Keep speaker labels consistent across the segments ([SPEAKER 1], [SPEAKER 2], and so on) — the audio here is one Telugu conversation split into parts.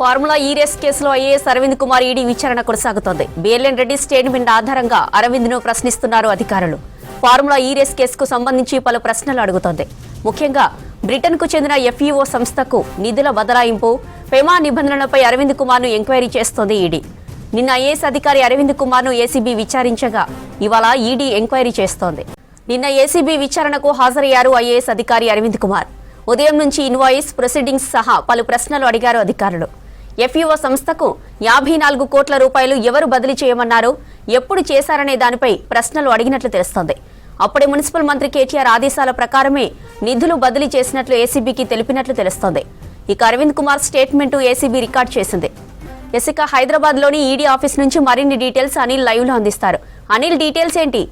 [SPEAKER 1] ఫార్ములా ఈ రేస్ కేసులో ఐఏఎస్ అరవింద్ కుమార్ ఈడీ విచారణ కొనసాగుతోంది. బిఎల్ఎన్ రెడ్డి స్టేట్మెంట్ ఆధారంగా అరవింద్ ను ప్రశ్నిస్తున్నారు అధికారులు. ఫార్ములా ఈ రేస్ కేసుకు సంబంధించి పలు ప్రశ్నలు అడుగుతోంది. ముఖ్యంగా బ్రిటన్ కు చెందిన ఎఫ్ఈఓ సంస్థకు నిధుల బదలాయింపు, పెమా నిబంధనలపై అరవింద్ కుమార్ ను ఎంక్వైరీ చేస్తోంది ఈడీ. నిన్న ఐఏఎస్ అధికారి అరవింద్ కుమార్ ను ఏసీబీ విచారించగా ఇవాళ ఈడీ ఎంక్వైరీ చేస్తోంది. నిన్న ఏసీబీ విచారణకు హాజరయ్యారు ఐఏఎస్ అధికారి అరవింద్ కుమార్. ఉదయం నుంచి ఇన్వాయిస్, ప్రొసీడింగ్స్ సహా పలు ప్రశ్నలు అడిగారు అధికారులు. ఎఫ్ఈఓ సంస్థకు 54 కోట్ల రూపాయలు ఎవరు బదిలీ చేయమన్నారు, ఎప్పుడు చేశారనే దానిపై ప్రశ్నలు అడిగినట్లు తెలుస్తోంది. అప్పుడే మున్సిపల్ మంత్రి కేటీఆర్ ఆదేశాల ప్రకారమే నిధులు బదిలీ చేసినట్లు ఏసీబీకి తెలిపినట్లు తెలుస్తోంది. ఇక Arvind Kumar statement ACB record చేసింది. ఇక హైదరాబాద్ లోని ఈడీ ఆఫీస్ నుంచి మరిన్ని డీటెయిల్స్ అనిల్ లైవ్ లో అందిస్తారు. అనిల్, డీటెయిల్స్ ఏంటి?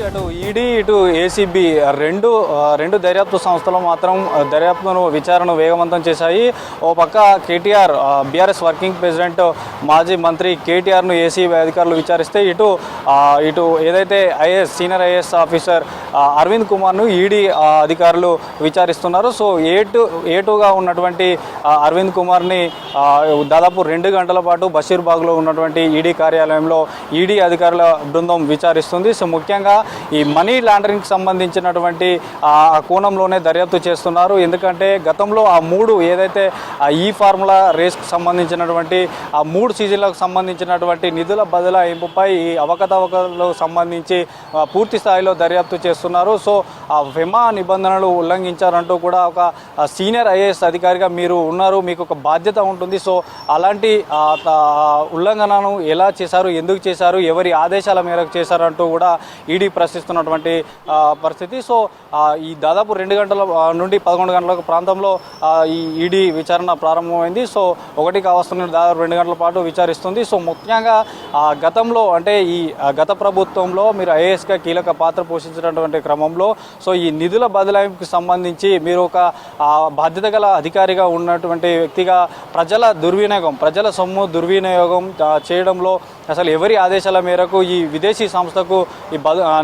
[SPEAKER 2] అటు ఈడీ ఇటు ఏసీబీ రెండు దర్యాప్తు సంస్థలు మాత్రం దర్యాప్తును విచారణ వేగవంతం చేశాయి. ఓ పక్క కేటీఆర్, బీఆర్ఎస్ వర్కింగ్ ప్రెసిడెంట్, మాజీ మంత్రి కేటీఆర్ను ఏసీబీ అధికారులు విచారిస్తే ఇటు ఏదైతే సీనియర్ ఐఏఎస్ ఆఫీసర్ అరవింద్ కుమార్ను ఈడీ అధికారులు విచారిస్తున్నారు. సో ఏటుగా ఉన్నటువంటి అరవింద్ కుమార్ని దాదాపు 2 గంటల పాటు బషీర్బాగ్లో ఉన్నటువంటి ఈడీ కార్యాలయంలో ఈడీ అధికారుల బృందం విచారిస్తుంది. సో ముఖ్యంగా ఈ మనీ లాండరింగ్కి సంబంధించినటువంటి కోణంలోనే దర్యాప్తు చేస్తున్నారు. ఎందుకంటే గతంలో ఆ 3 ఏదైతే ఈ ఫార్ములా రేస్కి సంబంధించినటువంటి ఆ 3 సీజన్లకు సంబంధించినటువంటి నిధుల బదలాయింపుపై ఈ అవకతవకలకు సంబంధించి పూర్తి స్థాయిలో దర్యాప్తు చేస్తున్నారు. సో ఆ ఫెమా నిబంధనలు ఉల్లంఘించారంటూ కూడా ఒక సీనియర్ ఐఏఎస్ అధికారిగా మీరు ఉన్నారు, మీకు ఒక బాధ్యత ఉంటుంది. సో అలాంటి ఉల్లంఘనను ఎలా చేశారు, ఎందుకు చేశారు, ఎవరి ఆదేశాల మేరకు చేశారంటూ కూడా ఈడీ ప్రశ్నిస్తున్నటువంటి పరిస్థితి. సో ఈ దాదాపు 2 గంటల నుండి 11 గంటల ప్రాంతంలో ఈ ఈడీ విచారణ ప్రారంభమైంది. సో 1 కావస్తున్న దాదాపు 2 గంటల పాటు విచారిస్తుంది. సో ముఖ్యంగా గతంలో అంటే ఈ గత ప్రభుత్వంలో మీరు ఐఏఎస్గా కీలక పాత్ర పోషించినటువంటి క్రమంలో సో ఈ నిధుల బదలాయింపుకి సంబంధించి మీరు ఒక బాధ్యత గల అధికారిగా ఉన్నటువంటి వ్యక్తిగా ప్రజల సొమ్ము దుర్వినియోగం చేయడంలో అసలు ఎవరి ఆదేశాల మేరకు ఈ విదేశీ సంస్థకు ఈ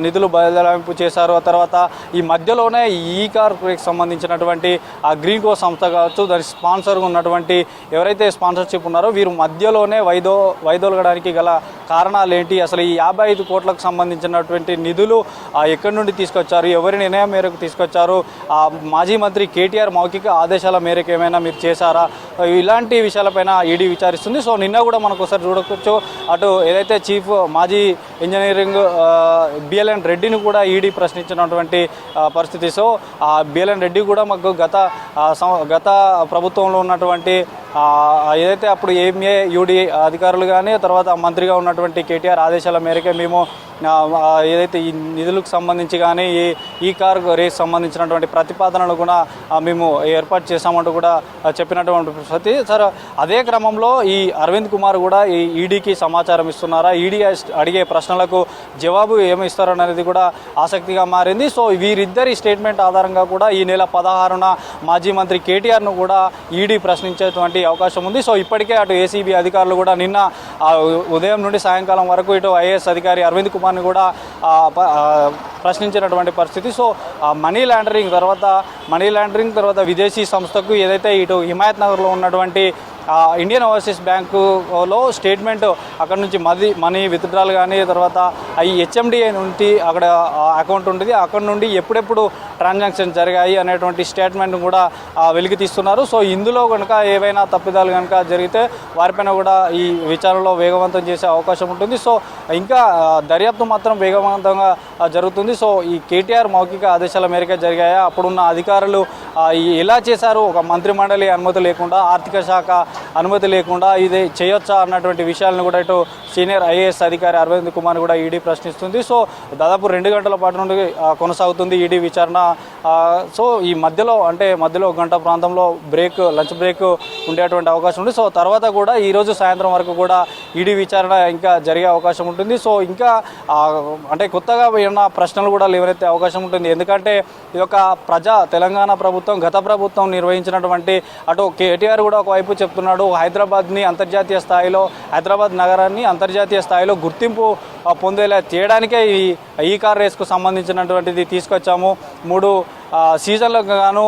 [SPEAKER 2] నిధులు బదలాయింపు చేశారు. ఆ తర్వాత ఈ మధ్యలోనే ఈ కార్కి సంబంధించినటువంటి ఆ గ్రీన్ కో సంస్థ కావచ్చు, దాని స్పాన్సర్గా ఉన్నటువంటి ఎవరైతే స్పాన్సర్షిప్ ఉన్నారో వీరు మధ్యలోనే వైదొలగడానికి గల కారణాలు ఏంటి, అసలు ఈ 55 కోట్లకు సంబంధించినటువంటి నిధులు ఎక్కడి నుండి తీసుకొచ్చారు, ఎవరి నిర్ణయం మేరకు తీసుకొచ్చారు, మాజీ మంత్రి కేటీఆర్ మౌఖిక ఆదేశాల మేరకు ఏమైనా మీరు చేశారా, ఇలాంటి విషయాలపైన ఈడీ విచారిస్తుంది. సో నిన్న కూడా మనకు ఒకసారి చూడవచ్చు, అటు ఏదైతే చీఫ్ మాజీ ఇంజనీరింగ్ బిఎల్ఎన్ రెడ్డిని కూడా ఈడీ ప్రశ్నించినటువంటి పరిస్థితి. సో బిఎల్ఎన్ రెడ్డి కూడా మాకు గత ప్రభుత్వంలో ఉన్నటువంటి ఏదైతే అప్పుడు ఎంఏ యూడీ అధికారులు కానీ తర్వాత మంత్రిగా ఉన్నటువంటి కేటీఆర్ ఆదేశాల మేరకే మేము ఏదైతే ఈ నిధులకు సంబంధించి కానీ ఈ కార్ రేస్ సంబంధించినటువంటి ప్రతిపాదనలు కూడా మేము ఏర్పాటు చేశామంటూ కూడా చెప్పినటువంటి పరిస్థితి. సార్ అదే క్రమంలో ఈ అరవింద్ కుమార్ కూడా ఈ ఈడీకి సమాచారం ఇస్తున్నారా, ఈడీ అడిగే ప్రశ్నలకు జవాబు ఏమి ఇస్తారనేది కూడా ఆసక్తిగా మారింది. సో వీరిద్దరి స్టేట్మెంట్ ఆధారంగా కూడా ఈ నెల 16న మాజీ మంత్రి కేటీఆర్ను కూడా ఈడీ ప్రశ్నించేటువంటి అవకాశం ఉంది. సో ఇప్పటికే అటు ఏసీబీ అధికారులు కూడా నిన్న ఉదయం నుండి సాయంకాలం వరకు ఇటు ఐఏఎస్ అధికారి అరవింద్ కుమార్ని కూడా ప్రశ్నించినటువంటి పరిస్థితి. సో మనీ లాండరింగ్ తర్వాత విదేశీ సంస్థకు ఏదైతే ఇటు హిమాయత్ నగర్లో ఉన్నటువంటి ఇండియన్ ఓవర్సీస్ బ్యాంకులో స్టేట్మెంట్ అక్కడ నుంచి మనీ విత్డ్రాల్ కానీ తర్వాత ఈ హెచ్ఎండిఏ నుండి అక్కడ అకౌంట్ ఉంటుంది, అక్కడ నుండి ఎప్పుడెప్పుడు ట్రాన్సాక్షన్ జరిగాయి అనేటువంటి స్టేట్మెంట్ కూడా వెలికి తీస్తున్నారు. సో ఇందులో కనుక ఏవైనా తప్పిదాలు కనుక జరిగితే వారిపైన కూడా ఈ విచారణలో వేగవంతం చేసే అవకాశం ఉంటుంది. సో ఇంకా దర్యాప్తు మాత్రం వేగవంతంగా జరుగుతుంది. సో ఈ కేటీఆర్ మౌఖిక ఆదేశాల మేరకే జరిగాయా, అప్పుడున్న అధికారులు ఎలా చేశారు, ఒక మంత్రి మండలి అనుమతి లేకుండా, ఆర్థిక శాఖ అనుమతి లేకుండా ఇది చేయొచ్చా అన్నటువంటి విషయాలను కూడా ఇటు సీనియర్ ఐఏఎస్ అధికారి అరవింద్ కుమార్ కూడా ఈడీ ప్రశ్నిస్తుంది. సో దాదాపు 2 గంటల పాటు నుండి కొనసాగుతుంది ఈడీ విచారణ. సో ఈ మధ్యలో 1 గంట ప్రాంతంలో లంచ్ బ్రేక్ ఉండేటువంటి అవకాశం ఉంది. సో తర్వాత కూడా ఈరోజు సాయంత్రం వరకు కూడా ఈడీ విచారణ ఇంకా జరిగే అవకాశం ఉంటుంది. సో ఇంకా కొత్తగా ఏమన్నా ప్రశ్నలు కూడా లేవనెత్తే అవకాశం ఉంటుంది. ఎందుకంటే ఇది ఒక తెలంగాణ ప్రభుత్వం గత ప్రభుత్వం నిర్వహించినటువంటి అటు కేటీఆర్ కూడా ఒకవైపు చెప్తున్నాడు చెప్తున్నాడు. హైదరాబాద్ని అంతర్జాతీయ స్థాయిలో, హైదరాబాద్ నగరాన్ని అంతర్జాతీయ స్థాయిలో గుర్తింపు పొందేలా చేయడానికే ఈ కార్ రేస్కు సంబంధించినటువంటిది తీసుకొచ్చాము. 3 సీజన్లకు గాను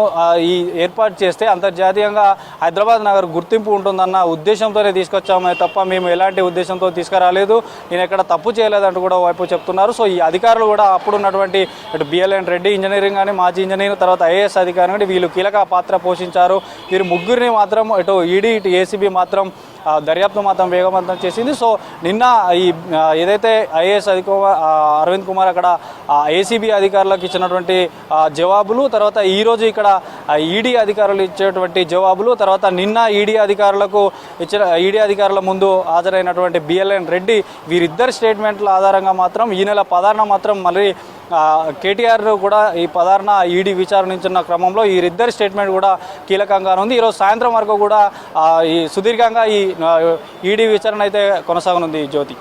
[SPEAKER 2] ఈ ఏర్పాటు చేస్తే అంతర్జాతీయంగా హైదరాబాద్ నగర్ గుర్తింపు ఉంటుందన్న ఉద్దేశంతోనే తీసుకొచ్చామే తప్ప మేము ఎలాంటి ఉద్దేశంతో తీసుకురాలేదు, నేను ఎక్కడ తప్పు చేయలేదంటూ కూడా వైపు చెప్తున్నారు. సో ఈ అధికారులు కూడా అప్పుడు ఉన్నటువంటి ఇటు బిఎల్ఎన్ రెడ్డి ఇంజనీరింగ్ కానీ, మాజీ ఇంజనీరింగ్, తర్వాత ఐఏఎస్ అధికారి కానీ వీళ్ళు కీలక పాత్ర పోషించారు. వీరు ముగ్గురిని మాత్రం ఇటు ఈడీ ఇటు ఏసీబీ మాత్రం దర్యాప్తు మాత్రం వేగవంతం చేసింది. సో నిన్న ఈ ఏదైతే ఐఏఎస్ అరవింద్ కుమార్ అక్కడ ఏసీబీ అధికారులకు ఇచ్చినటువంటి జవాబులు, తర్వాత ఈరోజు ఇక్కడ ఈడీ అధికారులు ఇచ్చేటువంటి జవాబులు, తర్వాత నిన్న ఈడీ అధికారుల ముందు హాజరైనటువంటి బిఎల్ఎన్ రెడ్డి వీరిద్దరి స్టేట్మెంట్ల ఆధారంగా మాత్రం ఈ నెల 16న మాత్రం మళ్ళీ కేటీఆర్ కూడా ఈ 16న ఈడీ విచారించిన క్రమంలో వీరిద్దరి స్టేట్మెంట్ కూడా కీలకంగా ఉంది. ఈరోజు సాయంత్రం వరకు కూడా ఈ సుదీర్ఘంగా ఈ ఈడీ విచారణ అయితే కొనసాగనుంది. జ్యోతి.